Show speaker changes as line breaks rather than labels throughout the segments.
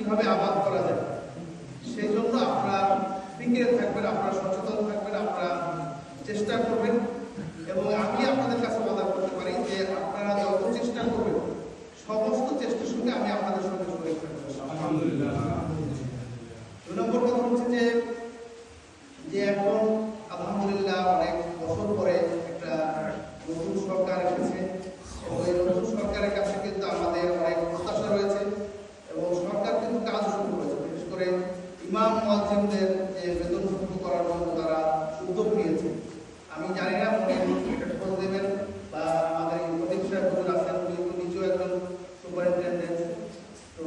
কিভাবে আবাদ করা যায় সেই জন্য আপনারা ফিকিরে থাকবেন, আপনারা সচেতন থাকবেন, আপনারা চেষ্টা করবেন। এবং আমি আপনাদের কাছে ওয়াদা করতে পারি যে আপনারা যত চেষ্টা করবেন সমস্ত চেষ্টার সঙ্গে আমি আপনাদের সঙ্গে শরীক থাকবো। আলহামদুলিল্লাহ। 2 নম্বর কথা হচ্ছে যে এখন আলহামদুলিল্লাহ অনেক বছর পরে একটা নতুন সরকার এসেছে এবং এই নতুন সরকারের কাছে কিন্তু আমাদের অনেক প্রত্যাশা রয়েছে এবং সরকার কিন্তু কাজ শুরু করেছে। বিশেষ করে ইমাম মুয়াজ্জিনদের যে বেতন মুক্ত করার জন্য তারা উদ্যোগ নিয়েছে। আমি জানি না মনে এটা খোঁজ দেবেন বা আমাদের প্রদীপ সাহেব হুজুর আছেন, উনি তো নিজেও একজন সুপারিনটেন্ডেন্ট। তো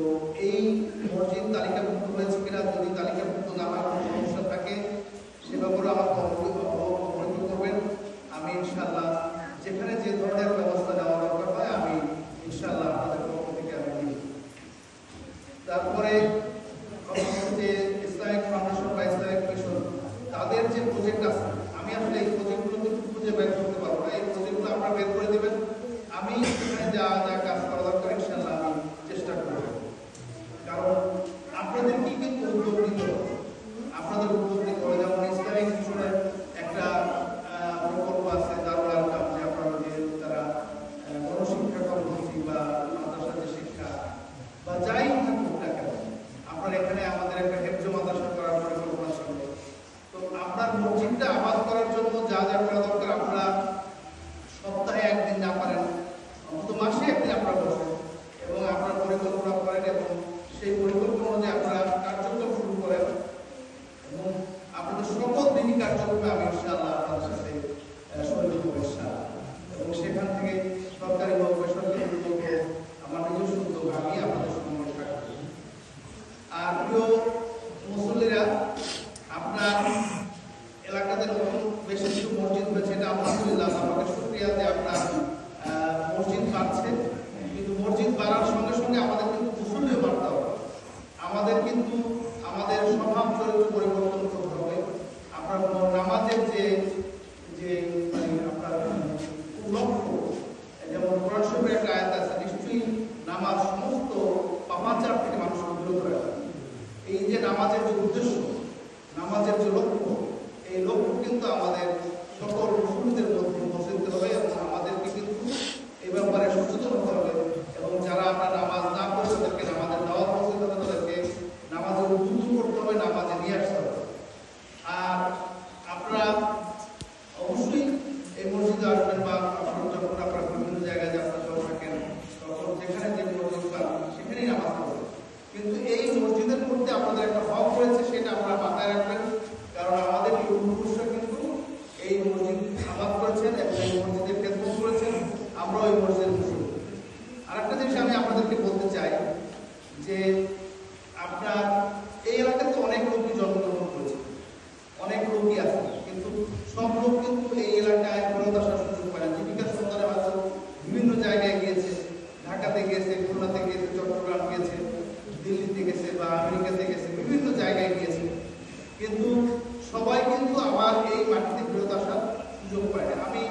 এই মসজিদ তালিকাভুক্ত হয়েছে কিনা, যদি তালিকাভুক্ত না হয় কোনো সমস্যা থাকে সে ব্যাপারে আমাকে অবহিত করবেন। আমি ইনশাআল্লাহ যেখানে যে ধরনের ব্যবস্থা নেওয়া দরকার হয় আমি ইনশাআল্লাহ আপনাদের পক্ষ থেকে আমি নিই। তারপরে যে ইসলামিক ফাউন্ডেশন বা ইসলামিক মিশন তাদের যে প্রজেক্ট আছে, আমি আসলে এই প্রজেক্টগুলো কিন্তু খুঁজে বের করতে পারবো না। এই প্রজেক্টগুলো আপনারা বের করে দেবেন, আমি সেখানে যা যা কাজ করা দরকার ইনশাআল্লাহ আমি চেষ্টা করব। কারণ আপনাদেরকেই কিন্তু উদ্যোগ নিতে হবে, আপনাদের উদ্যোগ নিতে হবে। যেমন ইসলামিক মিশনের একটা প্রকল্প আছে দারুল আরকাম, যে আপনারা যে তারা গণশিক্ষা কর্মসূচি বা মাদ্রাসা যে শিক্ষা বা যাই থাকুক না কেন, আপনার এখানে আমাদের একটা হেফজ মাদ্রাসা করার পরিকল্পনা ছিল। তো আপনার মসজিদটা আবাদ করার জন্য যা যা করা দরকার আপনারা সপ্তাহে একদিন না পারেন অন্তত মাসে একদিন আপনারা বসেন এবং আপনার পরিকল্পনা করেন এবং সেই পরিকল্পনা অনুযায়ী আপনারা কার্যক্রম শুরু করেন এবং আপনাদের সকল দিনই কার্যক্রমে আমি ইনশাআল্লাহ আপনাদের সাথে শরীর হবো ইনশাআল্লাহ। এবং সেখান থেকে সরকারি হোক বেসরকারি উদ্যোগ হোক আমার নিজস্ব উদ্যোগ আমি আপনাদের সঙ্গে থাকবো। আর প্রিয় মুসল্লিরা, আপনার এলাকাতে নতুন বেশ কিছু মসজিদ হয়েছে, এটা আলহামদুলিল্লাহ আমাকে শুকরিয়া যে আপনার মসজিদ বাড়ছে। কিন্তু মসজিদ বাড়ার সঙ্গে সঙ্গে আমাদের কিন্তু মুসল্লিও বাড়তে হবে। আমাদের কিন্তু আমাদের স্বভাব চরিত্র পরিবর্তন করতে হবে। আপনার নামাজের যে মানে আপনার লক্ষ্য, যেমন কোরআন শরীফের একটা আয়াত আছে, নিশ্চয়ই নামাজ সমস্ত পাপাচার থেকে মানুষকে বিরত রাখে। এই যে নামাজের যে উদ্দেশ্য, নামাজের যে লক্ষ্য, এই লক্ষ্য কিন্তু আমাদের সকল মুসলিমদের মধ্যে পৌঁছে দিতে হবে এবং আমাদেরকে কিন্তু এই ব্যাপারে সচেতন হতে হবে। এবং যারা আমরা নামাজ না পড়ে তাদেরকে নামাজের দাওয়াত পৌঁছে দিতে হবে, তাদেরকে নামাজের উদ্বুদ্ধ করতে হবে, নামাজে নিয়ে আসতে হবে। আর আপনারা অবশ্যই এই মসজিদে আসবেন বা যখন আপনারা বিভিন্ন জায়গায় যাত্রা করে থাকেন তখন যেখানে যে মসজিদ পান সেখানেই নামাজ পড়বেন। কিন্তু এই মসজিদের মধ্যে আপনাদের একটা হক রয়েছে, সেটা আপনারা মাথায় রাখবেন। কারণ আমাদের পূর্বপুরুষরা কিন্তু এই মসজিদ আবাদ করেছেন এবং এই মসজিদের খেদমত করেছেন, আমরাও এই মসজিদের মুসলিম। আরেকটা জিনিস আমি আপনাদেরকে বলতে চাই যে আপনার এই এলাকাতে অনেক লোকই জন্মগ্রহণ করেছে, অনেক লোকই আছে, কিন্তু সব লোক কিন্তু এই এলাকায় ফেরত আসার সুযোগ পায় না। জীবিকার সন্ধানে হয়তো বিভিন্ন জায়গায় গিয়েছে, ঢাকাতে গিয়েছে, খুলনাতে গিয়েছে, চট্টগ্রাম গিয়েছে, দিল্লিতে গেছে বা আমেরিকাতে গেছে, বিভিন্ন জায়গায় গিয়েছে, কিন্তু সবাই কিন্তু আবার এই মাটিতে ফেরত আসার সুযোগ পায় না। আমি